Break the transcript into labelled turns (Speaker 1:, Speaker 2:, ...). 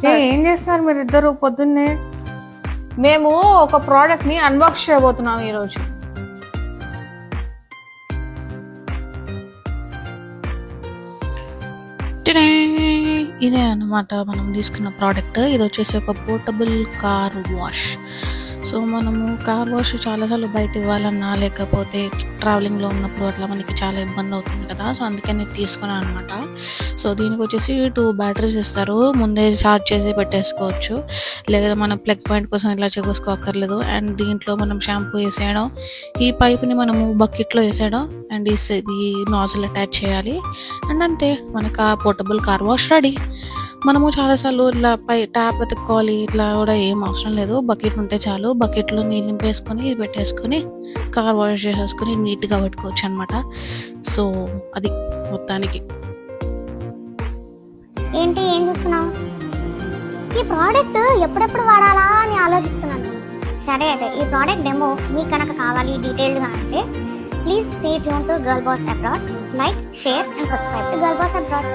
Speaker 1: ఏం చేస్తున్నారు మీరు ఇద్దరు పొద్దున్నే?
Speaker 2: మేము ఒక ప్రోడక్ట్ ని అన్బాక్స్ చేయబోతున్నాం ఈరోజు.
Speaker 3: ఇదే అన్నమాట మనం తీసుకున్న ప్రోడక్ట్. ఇది వచ్చేసి ఒక పోర్టబుల్ కార్ వాష్. సో మనము కార్ వాష్ చాలాసార్లు బయట ఇవ్వాలన్నా లేకపోతే ట్రావెలింగ్లో ఉన్నప్పుడు అట్లా మనకి చాలా ఇబ్బంది అవుతుంది కదా. సో అందుకని నేను తీసుకున్నాను అనమాట. సో దీనికి వచ్చేసి 2 బ్యాటరీస్ ఇస్తారు. ముందే ఛార్జ్ చేసి పెట్టేసుకోవచ్చు, లేదా మన ప్లగ్ పాయింట్ కోసం ఇలా చేసుకోక్కర్లేదు. అండ్ దీంట్లో మనం షాంపూ వేసేయడం, ఈ పైప్ని మనము బకెట్లో వేసేయడం, అండ్ ఈ నాజిల్ అటాచ్ చేయాలి. అండ్ అంతే, మనకు ఆ పోర్టబుల్ కార్ వాష్ రెడీ. మనము చాలాసార్లు ఇట్లా ట్యాప్ వెతుక్కోవాలి, ఇట్లా కూడా ఏం అవసరం లేదు. బకెట్ ఉంటే చాలు. బకెట్లో నీళ్ళు నింపేసుకొని ఇది పెట్టేసుకొని కార్ వాష్ చేసేసుకొని నీట్గా పెట్టుకోవచ్చు అనమాట. సో అది మొత్తానికి.
Speaker 4: ఏంటి ఏం చూస్తున్నావు? ఈ ప్రోడక్ట్ ఎప్పుడెప్పుడు వాడాలా అని ఆలోచిస్తున్నాను. సరే అయితే ఈ ప్రోడక్ట్ డెమో మీకు కనుక కావాలి డీటెయిల్డ్గా అంటే please stay tune to girl boss abroad. Like, share and subscribe to girl boss abroad.